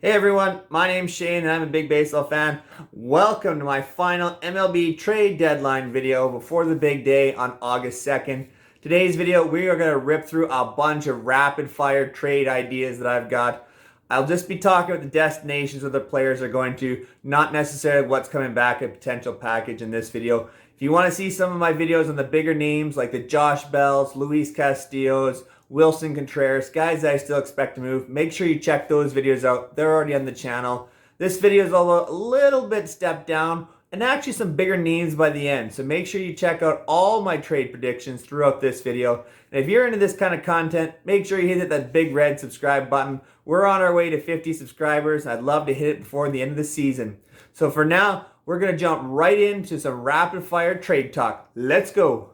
Hey everyone, my name's Shane and I'm a big baseball fan. Welcome to my final MLB trade deadline video before the big day on August 2nd. Today's video, we are going to rip through a bunch of rapid fire trade ideas that I've got. I'll just be talking about the destinations where the players are going to, not necessarily what's coming back, a potential package in this video. If you want to see some of my videos on the bigger names like the Josh Bells, Luis Castillos, Wilson Contreras, guys that I still expect to move, make sure you check those videos out. They're already on the channel. This video is a little bit stepped down and actually some bigger names by the end. So make sure you check out all my trade predictions throughout this video. And if you're into this kind of content, make sure you hit that big red subscribe button. We're on our way to 50 subscribers. I'd love to hit it before the end of the season. So for now, we're going to jump right into some rapid fire trade talk. Let's go.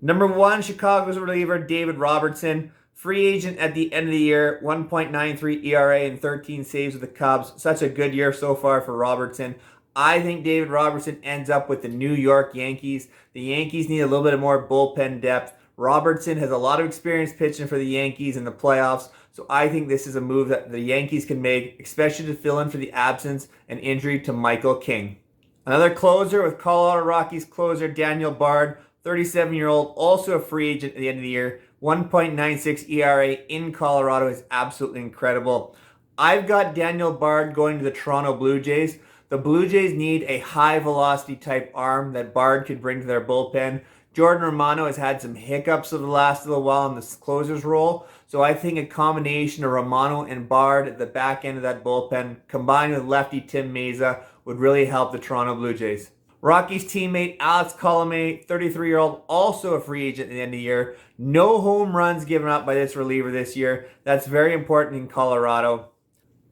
Number one, Chicago's reliever, David Robertson. Free agent at the end of the year, 1.93 ERA and 13 saves with the Cubs. Such a good year so far for Robertson. I think David Robertson ends up with the New York Yankees. The Yankees need a little bit more bullpen depth. Robertson has a lot of experience pitching for the Yankees in the playoffs, so I think this is a move that the Yankees can make, especially to fill in for the absence and injury to Michael King. Another closer with Colorado Rockies closer Daniel Bard. 37-year-old, also a free agent at the end of the year. 1.96 ERA in Colorado is absolutely incredible. I've got Daniel Bard going to the Toronto Blue Jays. The Blue Jays need a high-velocity type arm that Bard could bring to their bullpen. Jordan Romano has had some hiccups of the last little while in the closer's role, so I think a combination of Romano and Bard at the back end of that bullpen, combined with lefty Tim Meza, would really help the Toronto Blue Jays. Rockies teammate Alex Colomé, 33-year-old, also a free agent at the end of the year. No home runs given up by this reliever this year. That's very important in Colorado.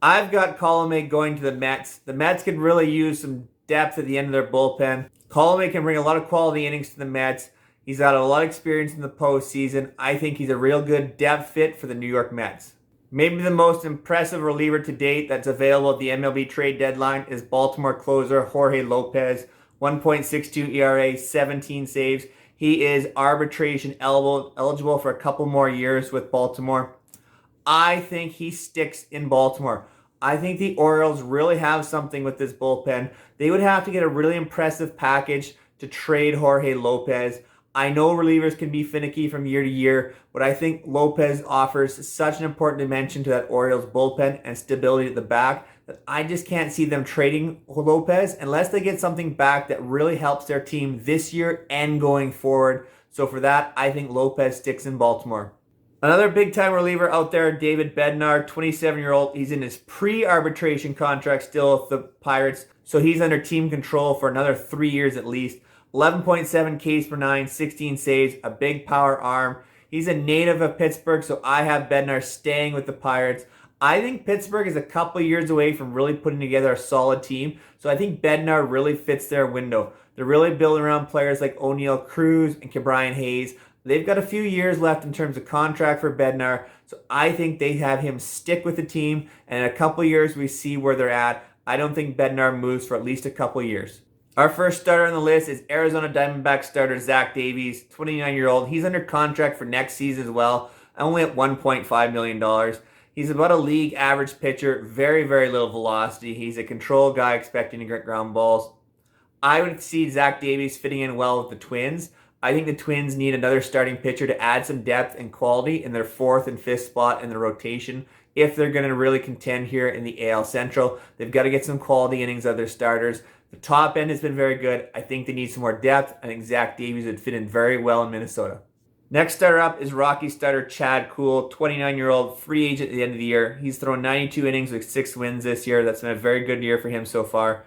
I've got Colomé going to the Mets. The Mets could really use some depth at the end of their bullpen. Colomé can bring a lot of quality innings to the Mets. He's got a lot of experience in the postseason. I think he's a real good depth fit for the New York Mets. Maybe the most impressive reliever to date that's available at the MLB trade deadline is Baltimore closer Jorge Lopez. 1.62 ERA, 17 saves. He is arbitration eligible for a couple more years with Baltimore. I think he sticks in Baltimore. I think the Orioles really have something with this bullpen. They would have to get a really impressive package to trade Jorge Lopez. I know relievers can be finicky from year to year, but I think Lopez offers such an important dimension to that Orioles bullpen and stability at the back that I just can't see them trading Lopez unless they get something back that really helps their team this year and going forward. So for that, I think Lopez sticks in Baltimore. Another big-time reliever out there, David Bednar, 27-year-old. He's in his pre-arbitration contract still with the Pirates, so he's under team control for another 3 years at least. 11.7 Ks per 9, 16 saves, a big power arm. He's a native of Pittsburgh, so I have Bednar staying with the Pirates. I think Pittsburgh is a couple years away from really putting together a solid team, so I think Bednar really fits their window. They're really building around players like O'Neill Cruz and Ke'Bryan Hayes. They've got a few years left in terms of contract for Bednar, so I think they have him stick with the team, and in a couple years we see where they're at. I don't think Bednar moves for at least a couple years. Our first starter on the list is Arizona Diamondbacks starter Zach Davies, 29-year-old. He's under contract for next season as well, only at $1.5 million. He's about a league average pitcher, very, very little velocity. He's a control guy expecting to get ground balls. I would see Zach Davies fitting in well with the Twins. I think the Twins need another starting pitcher to add some depth and quality in their fourth and fifth spot in the rotation. If they're going to really contend here in the AL Central, they've got to get some quality innings out of their starters. The top end has been very good. I think they need some more depth. I think Zach Davies would fit in very well in Minnesota. Next starter up is Rocky starter Chad Kuhl, 29-year-old, free agent at the end of the year. He's thrown 92 innings with 6 wins this year. That's been a very good year for him so far.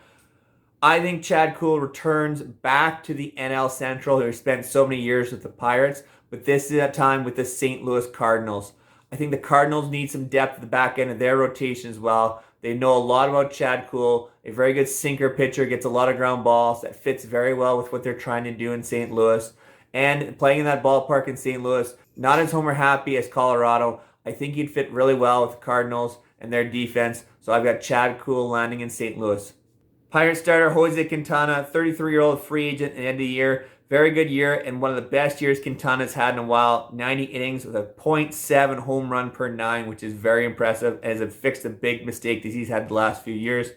I think Chad Kuhl returns back to the NL Central, who spent so many years with the Pirates, but this is a time with the St. Louis Cardinals. I think the Cardinals need some depth at the back end of their rotation as well. They know a lot about Chad Kuhl, a very good sinker pitcher, gets a lot of ground balls, that fits very well with what they're trying to do in St. Louis. And playing in that ballpark in St. Louis, not as homer happy as Colorado, I think he'd fit really well with the Cardinals and their defense. So I've got Chad Kuhl landing in St. Louis. Pirate starter Jose Quintana, 33-year-old free agent at the end of the year, Very good year and one of the best years Quintana's had in a while. 90 innings with a .7 home run per 9, which is very impressive as it fixed a big mistake that he's had the last few years.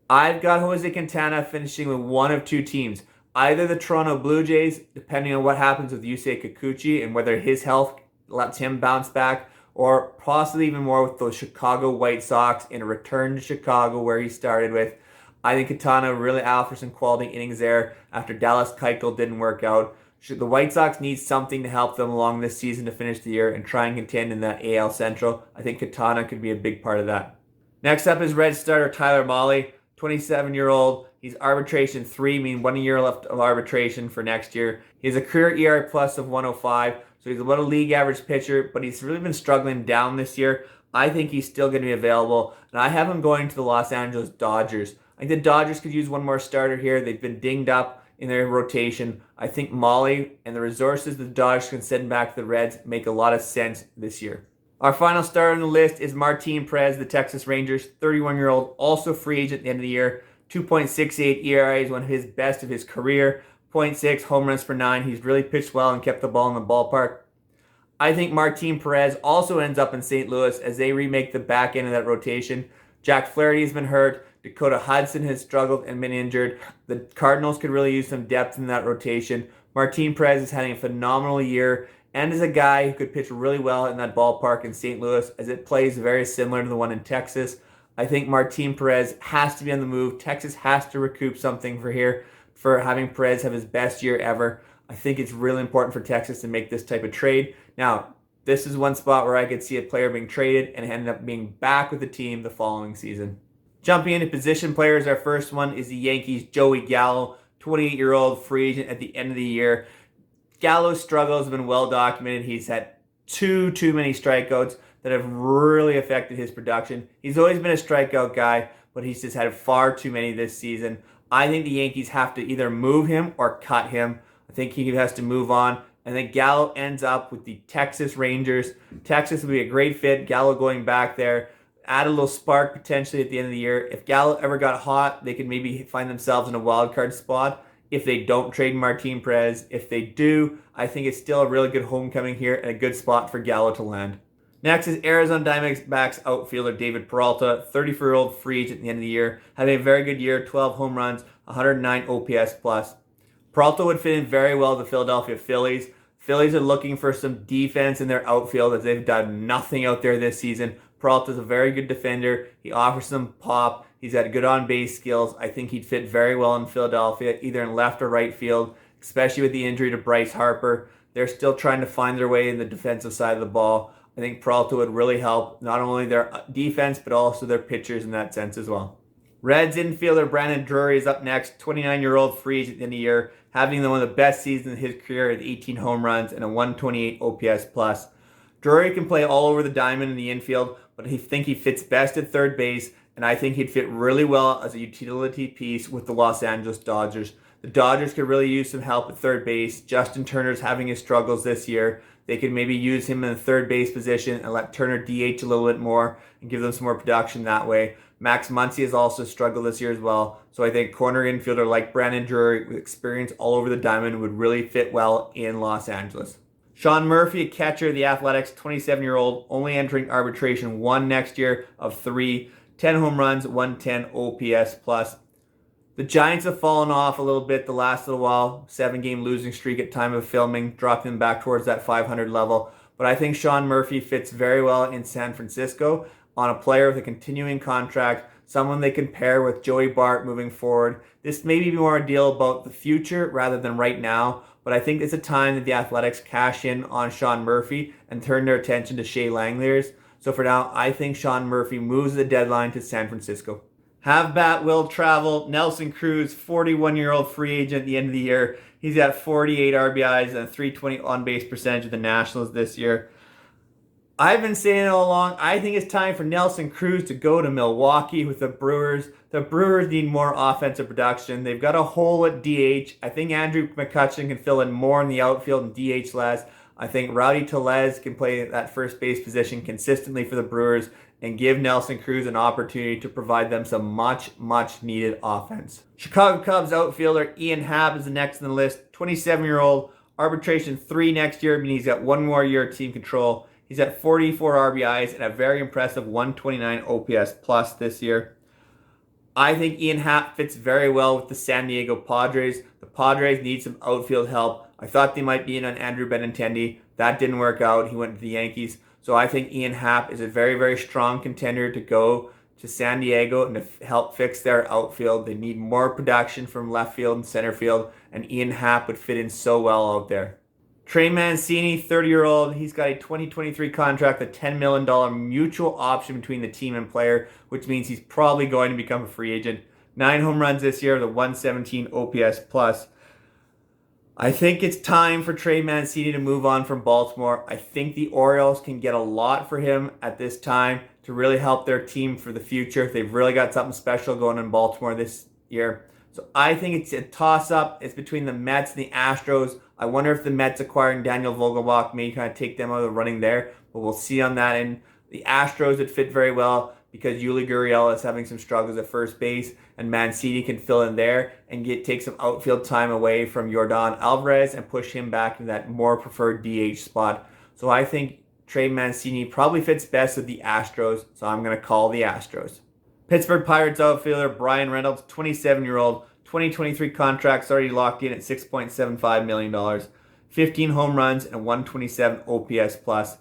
I've got Jose Quintana finishing with one of two teams. Either the Toronto Blue Jays, depending on what happens with Yusei Kikuchi and whether his health lets him bounce back, or possibly even more with the Chicago White Sox in a return to Chicago where he started with. I think Quintana really out for some quality innings there after Dallas Keuchel didn't work out. The White Sox need something to help them along this season to finish the year and try and contend in that AL Central. I think Quintana could be a big part of that. Next up is Red starter Tyler Mahle, 27-year-old. He's arbitration 3, meaning 1 year left of arbitration for next year. He has a career ERA plus of 105, so he's about a league average pitcher, but he's really been struggling down this year. I think he's still going to be available, and I have him going to the Los Angeles Dodgers. I think the Dodgers could use one more starter here. They've been dinged up in their rotation. I think Mahle and the resources the Dodgers can send back to the Reds make a lot of sense this year. Our final starter on the list is Martin Perez, the Texas Rangers, 31-year-old, also free agent at the end of the year. 2.68 ERA is one of his best of his career. .6 home runs per 9. He's really pitched well and kept the ball in the ballpark. I think Martin Perez also ends up in St. Louis as they remake the back end of that rotation. Jack Flaherty has been hurt. Dakota Hudson has struggled and been injured. The Cardinals could really use some depth in that rotation. Martin Perez is having a phenomenal year and is a guy who could pitch really well in that ballpark in St. Louis as it plays very similar to the one in Texas. I think Martin Perez has to be on the move. Texas has to recoup something for having Perez have his best year ever. I think it's really important for Texas to make this type of trade. Now, this is one spot where I could see a player being traded and end up being back with the team the following season. Jumping into position players, our first one is the Yankees' Joey Gallo, 28-year-old free agent at the end of the year. Gallo's struggles have been well documented. He's had too many strikeouts that have really affected his production. He's always been a strikeout guy, but he's just had far too many this season. I think the Yankees have to either move him or cut him. I think he has to move on. And then Gallo ends up with the Texas Rangers. Texas would be a great fit. Gallo going back there. Add a little spark potentially at the end of the year. If Gallo ever got hot, they could maybe find themselves in a wild card spot if they don't trade Martin Perez. If they do, I think it's still a really good homecoming here and a good spot for Gallo to land. Next is Arizona Diamondbacks outfielder David Peralta, 34-year-old free agent at the end of the year, having a very good year, 12 home runs, 109 OPS plus. Peralta would fit in very well with the Philadelphia Phillies. Phillies are looking for some defense in their outfield as they've done nothing out there this season. Peralta's a very good defender. He offers some pop. He's had good on-base skills. I think he'd fit very well in Philadelphia, either in left or right field, especially with the injury to Bryce Harper. They're still trying to find their way in the defensive side of the ball. I think Peralta would really help not only their defense, but also their pitchers in that sense as well. Reds infielder Brandon Drury is up next, 29-year-old free agent in the year, having one of the best seasons of his career with 18 home runs and a 128 OPS plus. Drury can play all over the diamond in the infield, but I think he fits best at third base, and I think he'd fit really well as a utility piece with the Los Angeles Dodgers. The Dodgers could really use some help at third base. Justin Turner's having his struggles this year. They could maybe use him in the third base position and let Turner DH a little bit more and give them some more production that way. Max Muncy has also struggled this year as well. So I think corner infielder like Brandon Drury with experience all over the diamond would really fit well in Los Angeles. Sean Murphy, a catcher of the Athletics, 27-year-old, only entering arbitration 1 next year of 3, 10 home runs, 110 OPS plus. The Giants have fallen off a little bit the last little while. 7-game losing streak at time of filming, dropping them back towards that 500 level. But I think Sean Murphy fits very well in San Francisco on a player with a continuing contract, someone they can pair with Joey Bart moving forward. This may be more a deal about the future rather than right now, but I think it's a time that the Athletics cash in on Sean Murphy and turn their attention to Shea Langeliers. So for now, I think Sean Murphy moves the deadline to San Francisco. Have bat will travel. Nelson Cruz, 41-year-old free agent at the end of the year. He's got 48 RBIs and a 320 on-base percentage with the Nationals this year. I've been saying it all along. I think it's time for Nelson Cruz to go to Milwaukee with the Brewers. The Brewers need more offensive production. They've got a hole at DH. I think Andrew McCutchen can fill in more in the outfield and DH less. I think Rowdy Tellez can play that first base position consistently for the Brewers and give Nelson Cruz an opportunity to provide them some much needed offense. Chicago Cubs outfielder Ian Happ is the next on the list. 27-year-old, arbitration 3 next year, meaning he's got 1 more year of team control. He's at 44 RBIs and a very impressive 129 OPS plus this year. I think Ian Happ fits very well with the San Diego Padres. The Padres need some outfield help. I thought they might be in on Andrew Benintendi. That didn't work out. He went to the Yankees. So I think Ian Happ is a very strong contender to go to San Diego and to help fix their outfield. They need more production from left field and center field, and Ian Happ would fit in so well out there. Trey Mancini, 30-year-old, he's got a 2023 contract, a $10 million mutual option between the team and player, which means he's probably going to become a free agent. 9 home runs this year, the 117 OPS plus. I think it's time for Trey Mancini to move on from Baltimore. I think the Orioles can get a lot for him at this time to really help their team for the future. They've really got something special going in Baltimore this year. So I think it's a toss-up. It's between the Mets and the Astros. I wonder if the Mets acquiring Daniel Vogelbach may kind of take them out of the running there, but we'll see on that. And the Astros would fit very well because Yuli Gurriel is having some struggles at first base, and Mancini can fill in there and take some outfield time away from Yordan Alvarez and push him back in that more preferred DH spot. So I think Trey Mancini probably fits best with the Astros, so I'm going to call the Astros. Pittsburgh Pirates outfielder Bryan Reynolds, 27-year-old, 2023 contract's already locked in at $6.75 million, 15 home runs, and 127 OPS plus.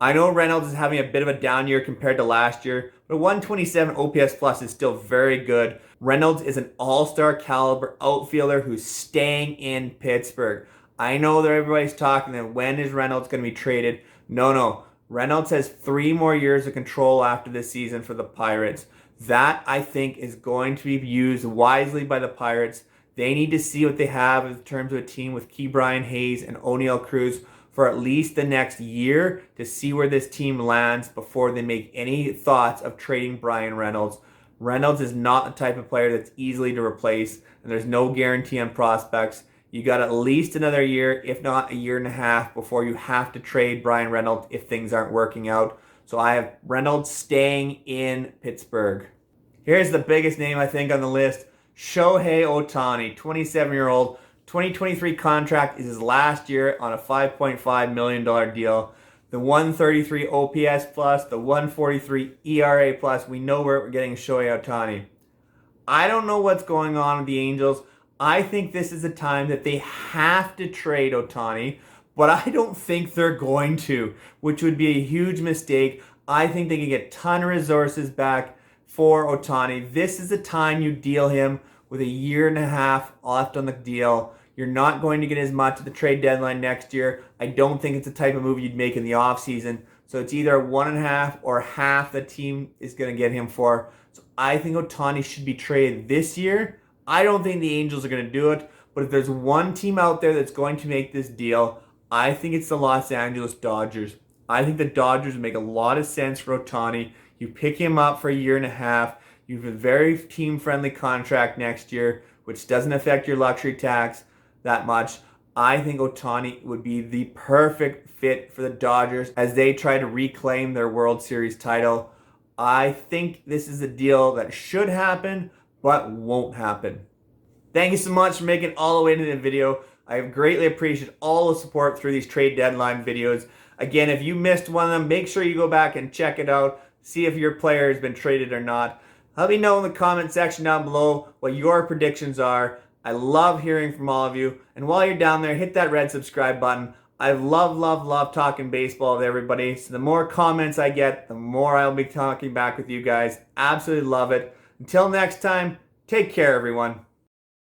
I know Reynolds is having a bit of a down year compared to last year, but 127 OPS plus is still very good. Reynolds is an all-star caliber outfielder who's staying in Pittsburgh. I know that everybody's talking that when is Reynolds going to be traded? No. Reynolds has 3 more years of control after this season for the Pirates. That, I think, is going to be used wisely by the Pirates. They need to see what they have in terms of a team with Ke'Bryan Hayes and Oneil Cruz for at least the next year to see where this team lands before they make any thoughts of trading Bryan Reynolds. Reynolds is not the type of player that's easily to replace, and there's no guarantee on prospects. You got at least another year, if not a year and a half, before you have to trade Bryan Reynolds if things aren't working out. So I have Reynolds staying in Pittsburgh. Here's the biggest name I think on the list. Shohei Ohtani, 27-year-old. 2023 contract is his last year on a $5.5 million deal. The 133 OPS plus, the 143 ERA plus. We know where we're getting Shohei Ohtani. I don't know what's going on with the Angels. I think this is a time that they have to trade Ohtani, but I don't think they're going to, which would be a huge mistake. I think they can get a ton of resources back for Ohtani. This is the time you deal him with a year and a half left on the deal. You're not going to get as much at the trade deadline next year. I don't think it's the type of move you'd make in the offseason. So it's either 1.5 or half the team is going to get him for. So I think Ohtani should be traded this year. I don't think the Angels are going to do it. But if there's one team out there that's going to make this deal, I think it's the Los Angeles Dodgers. I think the Dodgers would make a lot of sense for Ohtani. You pick him up for a year and a half. You have a very team-friendly contract next year, which doesn't affect your luxury tax that much. I think Ohtani would be the perfect fit for the Dodgers as they try to reclaim their World Series title. I think this is a deal that should happen, but won't happen. Thank you so much for making it all the way into the video. I have greatly appreciated all the support through these trade deadline videos. Again, if you missed one of them, make sure you go back and check it out. See if your player has been traded or not. Let me know in the comment section down below what your predictions are. I love hearing from all of you. And while you're down there, hit that red subscribe button. I love talking baseball with everybody. So the more comments I get, the more I'll be talking back with you guys. Absolutely love it. Until next time, take care, everyone.